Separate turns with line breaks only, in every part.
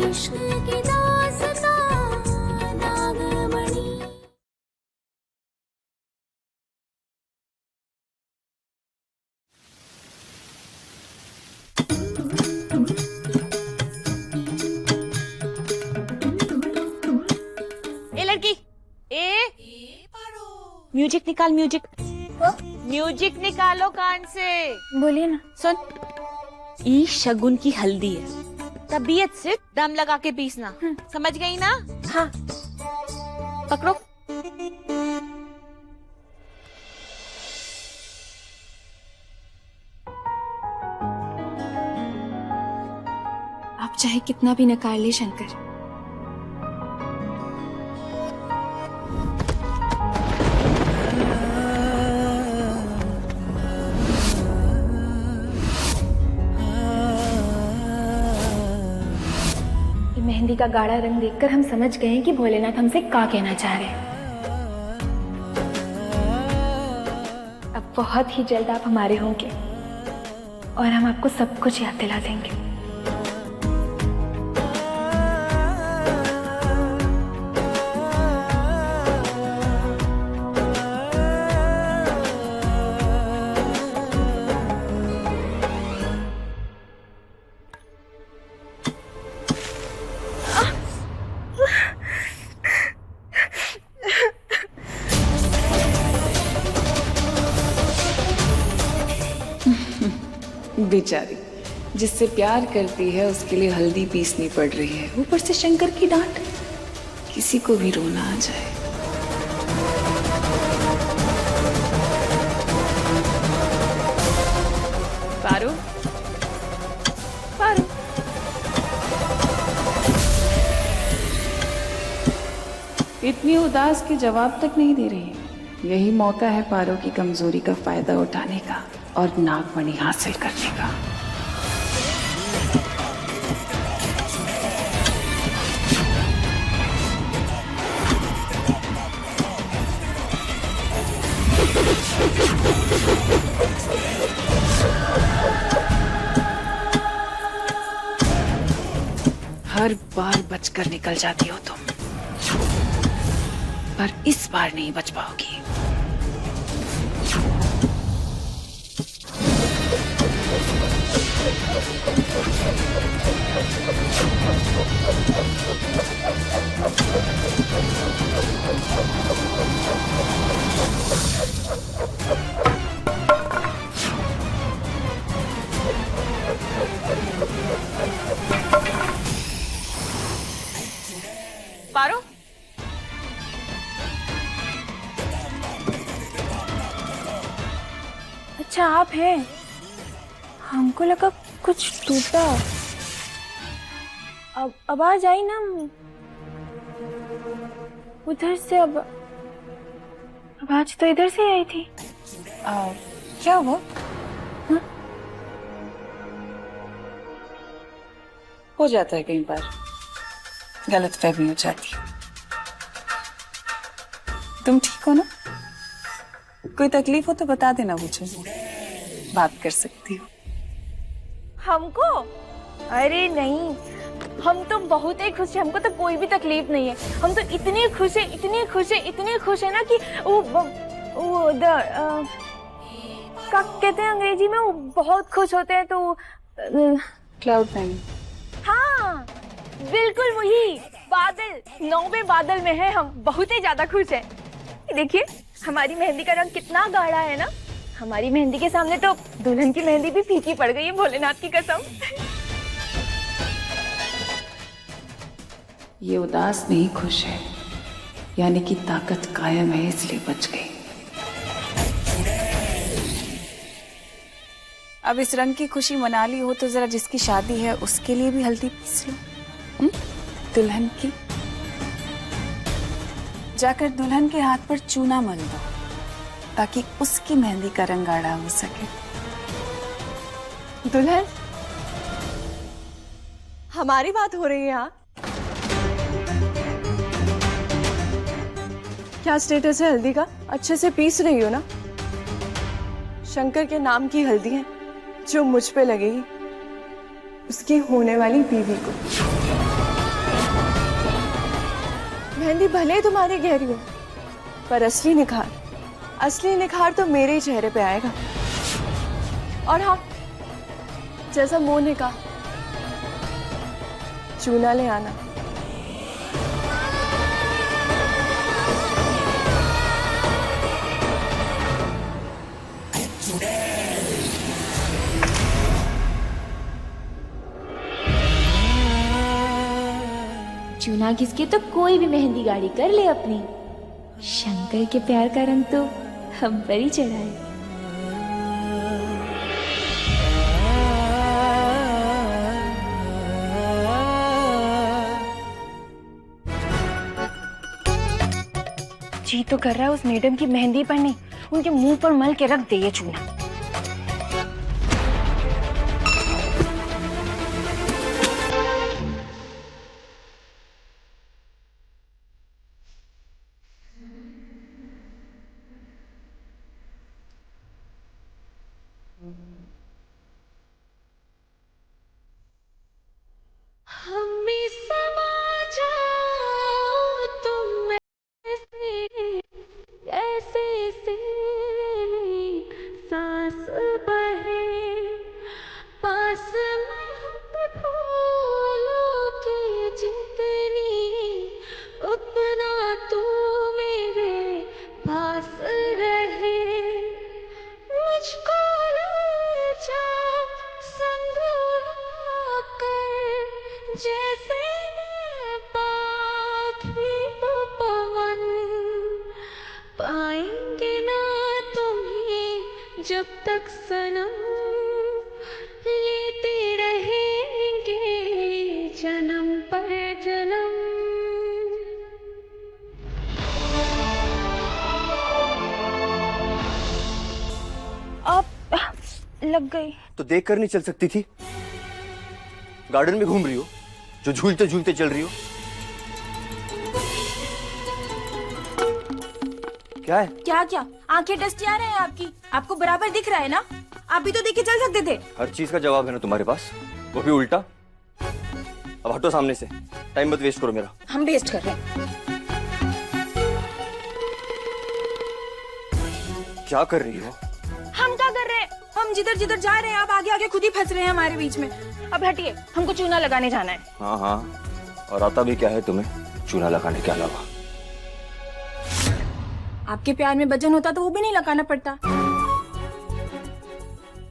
इश्क की दास्तां नागमणि।
ए लड़की, म्यूजिक निकाल, म्यूजिक। म्यूजिक निकालो कान से।
बोलिए ना।
सुन, ई शगुन की हल्दी है, तबीयत से दम लगा के पीसना, समझ गई ना?
हाँ।
पकड़ो।
आप चाहे कितना भी नकार ले शंकर, मेहंदी का गाढ़ा रंग देखकर हम समझ गए हैं कि भोलेनाथ हमसे क्या कहना चाह रहे हैं। अब बहुत ही जल्द आप हमारे होंगे और हम आपको सब कुछ याद दिला देंगे।
बेचारी, जिससे प्यार करती है उसके लिए हल्दी पीसनी पड़ रही है, ऊपर से शंकर की डांट। किसी को भी रोना आ जाए।
पारू, पारू।
इतनी उदास के जवाब तक नहीं दे रही है। यही मौका है पारो की कमजोरी का फायदा उठाने का और नागमणि हासिल करने का। हर बार बचकर निकल जाती हो तुम, पर इस बार नहीं बच पाओगी।
पारू,
अच्छा आप हैं, हमको लगा कुछ टूटा। अब आवाज आई ना उधर से, अब आवाज तो इधर से आई थी।
क्या हुआ?
हाँ?
हो जाता है कई बार, गलतफहमी हो जाती है। तुम ठीक हो ना? कोई तकलीफ हो तो बता देना मुझे, बात कर सकती हो।
हमको? अरे नहीं, हम तो बहुत ही खुश हैं, हमको तो कोई भी तकलीफ नहीं है। हम तो इतने खुश हैं, इतने खुश हैं, इतने खुश हैं ना कि क्या कहते हैं अंग्रेजी में, वो बहुत खुश होते हैं तो
क्लाउड नाइन।
हाँ बिल्कुल वही बादल, 9वें बादल में है हम, बहुत ही ज्यादा खुश हैं। देखिए हमारी मेहंदी का रंग कितना गाढ़ा है ना, हमारी मेहंदी के सामने तो दुल्हन की मेहंदी भी फीकी पड़ गई है, भोलेनाथ की कसम।
ये उदास नहीं खुश है, यानी कि ताकत कायम है, इसलिए बच गई। अब इस रंग की खुशी मना ली हो तो जरा जिसकी शादी है उसके लिए भी हल्दी पीस लो, दुल्हन की। जाकर दुल्हन के हाथ पर चूना मल दो ताकि उसकी मेहंदी का रंग गाढ़ा हो सके।
दुल्हन, हमारी बात हो रही है यहाँ? क्या स्टेटस है हल्दी का? अच्छे से पीस रही हो ना? शंकर के नाम की हल्दी है जो मुझ पे लगेगी उसकी होने वाली बीवी को। मेहंदी भले ही तुम्हारी गहरी हो, पर असली निखार तो मेरे ही चेहरे पे आएगा। और हाँ, जैसा मोह ने कहा, चूना ले आना।
चूना किसके तो कोई भी मेहंदी गाड़ी कर ले अपनी। शंकर के प्यार का रंग तो हम पर ही चढ़ा है।
जी तो कर रहा है उस मैडम की मेहंदी पर नहीं, उनके मुंह पर मल के रख दे ये चूना।
हमें समा जाओ तुम ऐसे से सांस बहे पास महक फूलों की जितनी उतना तू मेरे पास रहे। मुझको ले जा संग आकर, जैसे मैं पापी तो पवन, पाएंगे ना तुम्हें जब तक सनम, लेते रहेंगे जन्म पर जन्म।
अब लग गई।
तो देख कर नहीं चल सकती थी? गार्डन में घूम रही हो जो झूलते झूलते चल रही हो। क्या है?
क्या आंखें डस्टी आ रहे हैं आपकी? आपको बराबर दिख रहा है ना? आप भी तो देख के चल सकते थे।
हर चीज का जवाब है ना तुम्हारे पास, वो भी उल्टा। अब हटो सामने से, टाइम मत वेस्ट करो मेरा।
हम वेस्ट कर रहे हैं।
क्या कर रही हो?
हम क्या कर रहे हैं? हम जिधर जिधर जा रहे हैं आप आगे आगे खुद ही फंस रहे हैं हमारे बीच में।
अब हटिए, हमको चूना लगाने जाना है।
हाँ हाँ, और आता भी क्या है तुम्हें चूना लगाने के अलावा?
आपके प्यार में वजन होता तो वो भी नहीं लगाना पड़ता।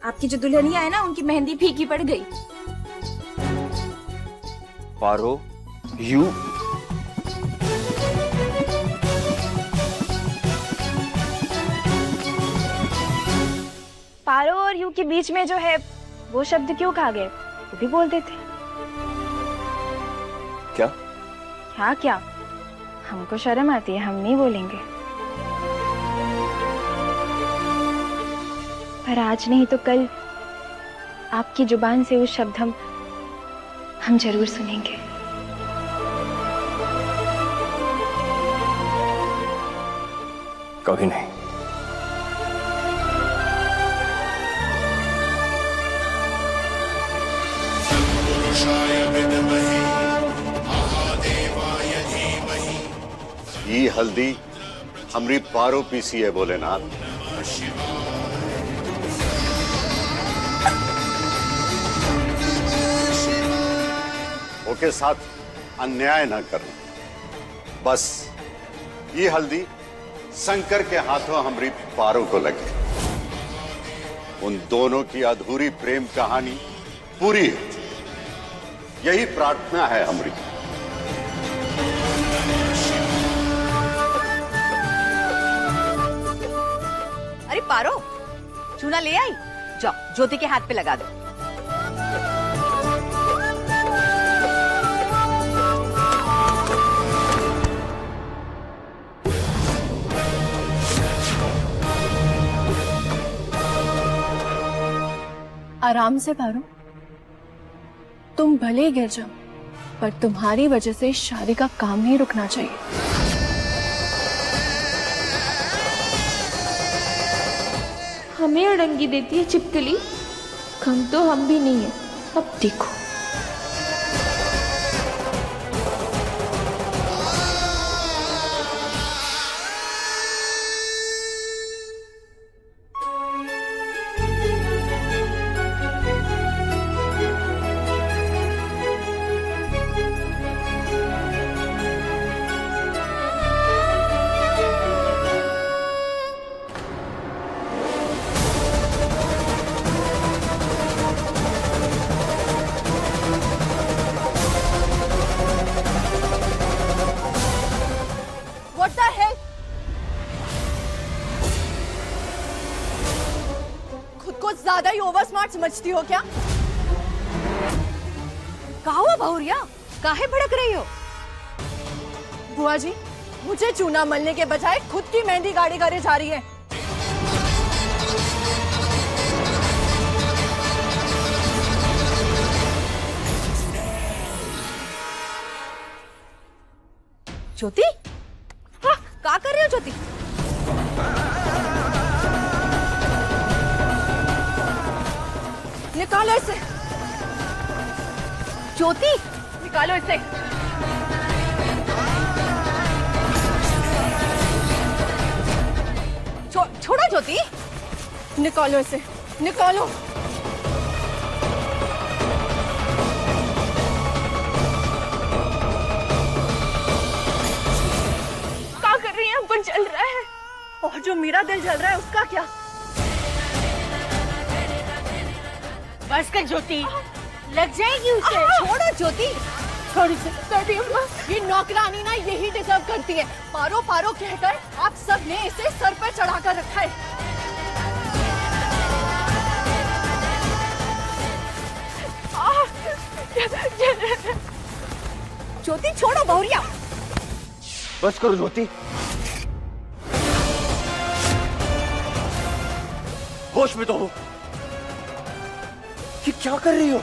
आपकी जो दुल्हनिया है ना, उनकी मेहंदी फीकी पड़ गई।
पारो, यू
पारो और यू के बीच में जो है वो शब्द क्यों कहा गए, वो भी बोल देते।
क्या?
क्या हमको शर्म आती है, हम नहीं बोलेंगे। पर आज नहीं तो कल आपकी जुबान से वो शब्द हम जरूर सुनेंगे।
कभी नहीं।
ये हल्दी हमरी पारो पीसी है भोलेनाथ। ओके साथ अन्याय ना करना। बस ये हल्दी शंकर के हाथों हमरी पारो को लगे, उन दोनों की अधूरी प्रेम कहानी पूरी हो, यही प्रार्थना है हमारी।
अरे पारो, चूना ले आई, जाओ ज्योति के हाथ पे लगा दो।
आराम से पारो, तुम भले ही गिर जाओ, पर तुम्हारी वजह से इस शादी का काम नहीं रुकना चाहिए।
हमें अड़ंगी देती है छिपकली, कम तो हम भी नहीं है। अब देखो।
ज्यादा ही ओवर स्मार्ट समझती हो क्या? कहा हुआ बहुरिया, काहे भड़क रही हो? बुआ जी, मुझे चूना मलने के बजाय खुद की मेहंदी गाड़ी करे जा रही है। ज्योति, हाँ, क्या कर रही हो ज्योति? निकालो इसे। ज्योति,
निकालो इसे।
छोड़ो ज्योति। निकालो इसे, निकालो।
क्या कर रही है? हमको जल रहा है।
और जो मेरा दिल जल रहा है उसका क्या?
बस कर ज्योति, लग जाएगी उसे।
छोड़ो ज्योति, छोड़ इसे। दादी अम्मा, ये नौकरानी ना यही डिजर्व करती है। पारो पारो कहकर आप सब ने इसे सर पर चढ़ाकर रखा है। ज्योति छोड़ो बहुरिया।
बस करो ज्योति, होश में तो हो। ये क्या कर रही हो?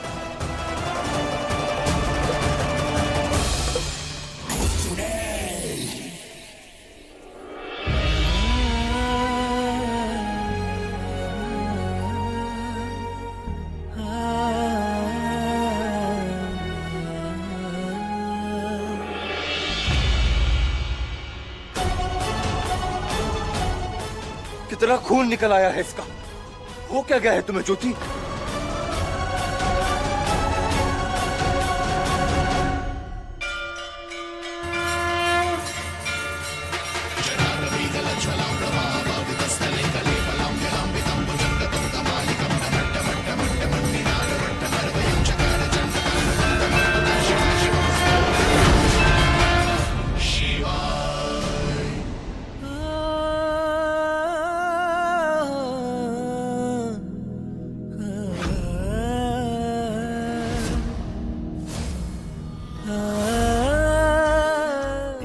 कितना खून निकल आया है इसका। हो क्या गया है तुम्हें ज्योति?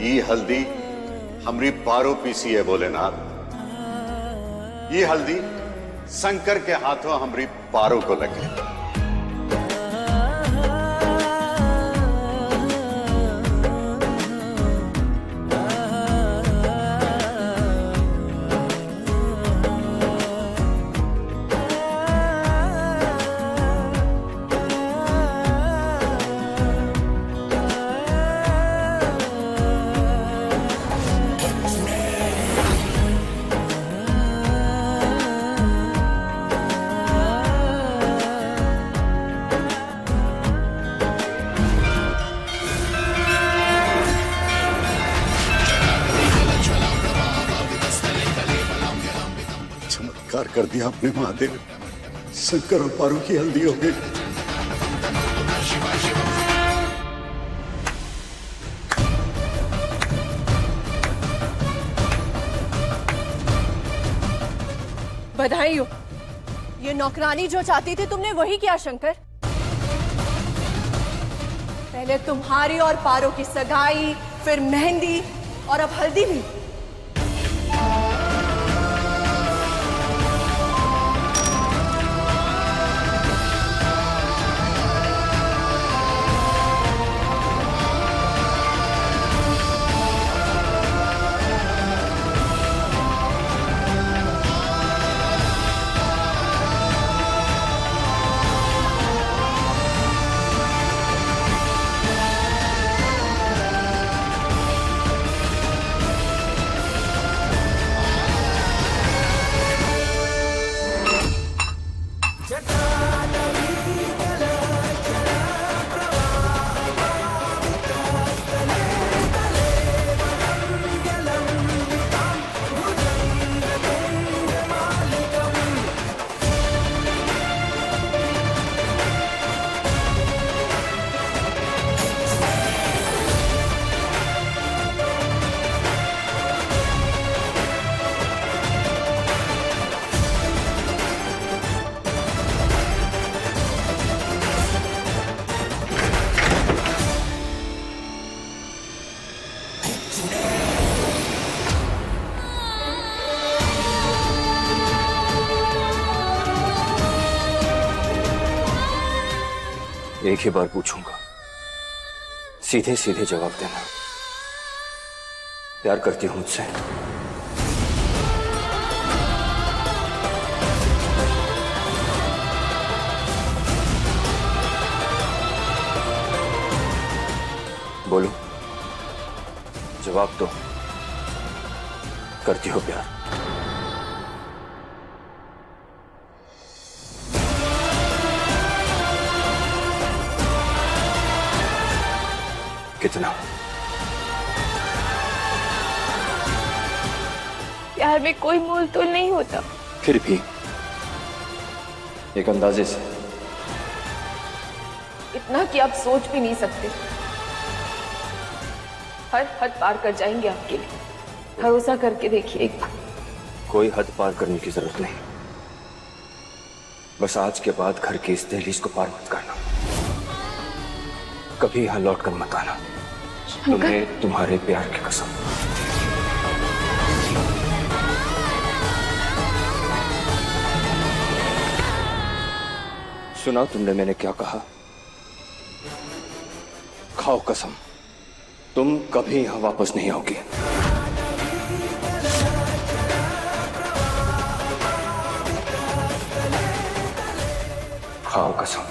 ये हल्दी हमरी पारो पीसी है भोलेनाथ। ये हल्दी शंकर के हाथों हमरी पारो को लगे। चमत्कार कर दिया आपने महादेव। शंकर और पारो की हल्दी हो गई।
बधाई हो। ये नौकरानी जो चाहती थी तुमने वही किया शंकर। पहले तुम्हारी और पारो की सगाई, फिर मेहंदी और अब हल्दी भी।
एक ही बार पूछूंगा, सीधे सीधे जवाब देना। प्यार करती हो मुझसे? बोलो, जवाब दो। करती हो प्यार? कितना?
प्यार में कोई मोल तोल नहीं होता।
फिर भी एक अंदाजे से।
इतना कि आप सोच भी नहीं सकते। हर हद पार कर जाएंगे आपके लिए। भरोसा करके देखिए एक बार।
कोई हद पार करने की जरूरत नहीं, बस आज के बाद घर की इस दहलीज को पार मत करना। कभी यहां लौट कर मत आना। तुम्हें तुम्हारे प्यार की कसम। सुना तुमने मैंने क्या कहा? खाओ कसम, तुम कभी यहां वापस नहीं आओगी। खाओ कसम।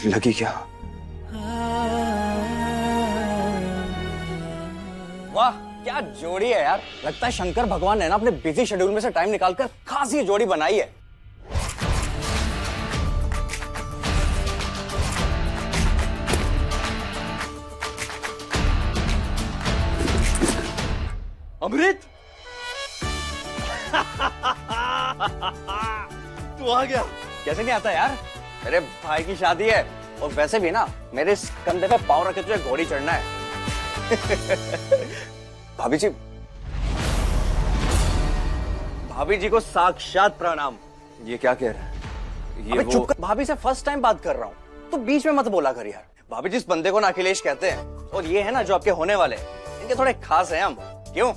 लगी क्या?
वाह, क्या जोड़ी है यार। लगता है शंकर भगवान ने ना अपने बिजी शेड्यूल में से टाइम निकालकर खासी जोड़ी बनाई है।
अमृत,
तू आ गया। कैसे नहीं आता यार, मेरे भाई की शादी है और वैसे भी ना मेरे इस कंधे पे पाँव रखे तुझे घोड़ी चढ़ना है। भाभी जी, भाभी जी को साक्षात प्रणाम।
ये क्या कह रहा है? ये
अबे
वो
चुप कर, भाभी से फर्स्ट टाइम बात कर रहा हूँ तो बीच में मत बोला कर यार। भाभी जी इस बंदे को ना अखिलेश कहते हैं और ये है ना जो आपके होने वाले, इनके थोड़े खास हैं हम। क्यों?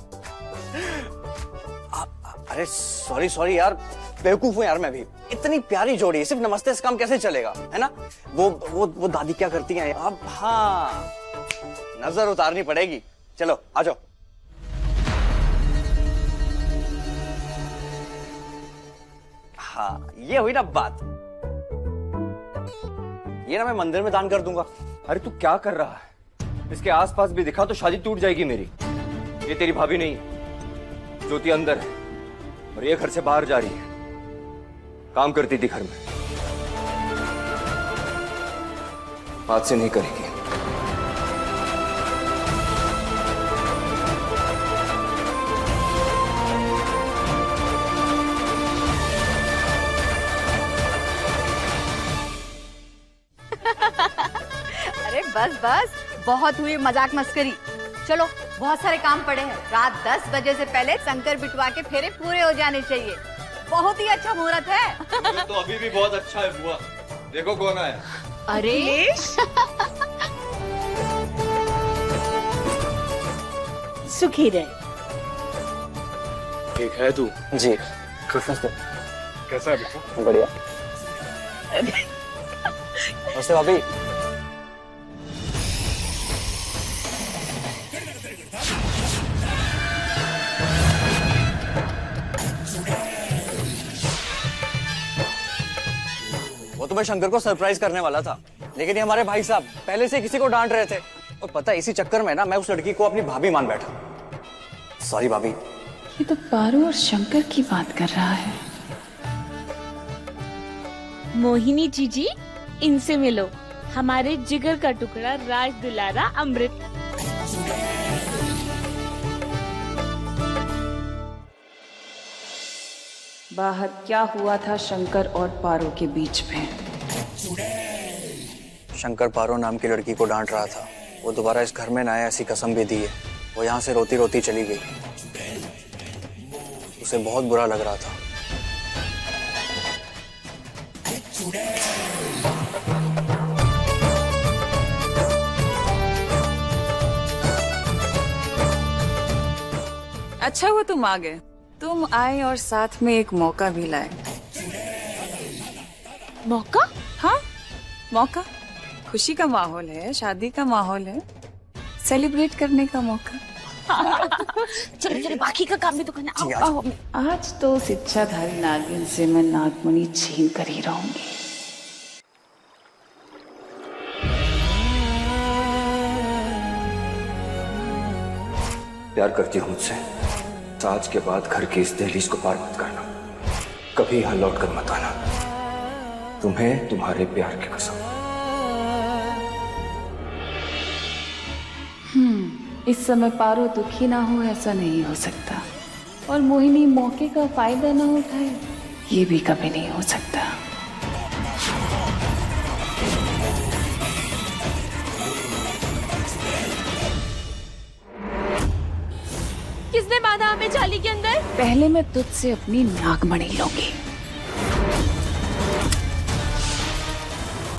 अरे सॉरी सॉरी यार, बेवकूफ हूं यार मैं भी। इतनी प्यारी जोड़ी, सिर्फ नमस्ते से काम कैसे चलेगा, है ना? वो दादी क्या करती हैं अब? हाँ, नजर उतारनी पड़ेगी। चलो आ जाओ। हाँ, ये हुई ना बात। ये ना मैं मंदिर में दान कर दूंगा।
अरे तू क्या कर रहा है? इसके आसपास भी दिखा तो शादी टूट जाएगी मेरी। ये तेरी भाभी नहीं, ज्योति अंदर है और ये घर से बाहर जा रही है। काम करती थी घर में, आज से नहीं करेगी।
अरे बस बस, बहुत हुई मजाक मस्करी। चलो, बहुत सारे काम पड़े हैं। रात 10 बजे से पहले शंकर बिटवा के फेरे पूरे हो जाने चाहिए। बहुत ही अच्छा मुहूर्त है।
तो अभी भी बहुत अच्छा है बुआ। देखो कौन आया।
अरे
सुखी रहे।
ठीक है तू?
जी
कैसा है बेटा?
बढ़िया। नमस्ते भाभी। वो तो मैं शंकर को सरप्राइज करने वाला था, लेकिन ये हमारे भाई साहब पहले से किसी को डांट रहे थे और पता है इसी चक्कर में ना मैं उस लड़की को अपनी भाभी मान बैठा। सॉरी भाभी।
ये तो पारू और शंकर की बात कर रहा है।
मोहिनी जीजी, इनसे मिलो। हमारे जिगर का टुकड़ा राज दुलारा अमृत।
बाहर क्या हुआ था शंकर और पारू के बीच में?
शंकर पारो नाम की लड़की को डांट रहा था। वो दोबारा इस घर में ना आए ऐसी कसम भी दी है। वो यहाँ से रोती रोती चली गई। उसे बहुत बुरा लग रहा था।
अच्छा हुआ तुम आ गए। तुम आए और साथ में एक मौका भी लाए।
मौका?
हाँ, मौका। खुशी का माहौल है, शादी का माहौल है, सेलिब्रेट करने का मौका।
चलो चलो, बाकी का काम भी तो करना। आओ, आओ।
आज तो उस इच्छाधारी नागिन से मैं नागमणि छीन कर ही रहूंगी।
प्यार करती हूँ मुझसे, आज के बाद घर की इस दहलीज को पार मत करना, कभी यहाँ लौट कर मत आना। तुम्हें तुम्हारे प्यार की कसम।
इस समय पारो दुखी ना हो ऐसा नहीं हो सकता, और मोहिनी मौके का फायदा ना उठाए ये भी कभी नहीं हो सकता।
किसने बांधा हमें जाली के अंदर?
पहले मैं तुझसे अपनी नागमणि लूंगी,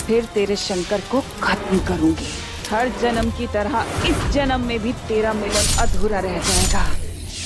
फिर तेरे शंकर को खत्म करूंगी। हर जन्म की तरह इस जन्म में भी तेरा मिलन अधूरा रह जाएगा।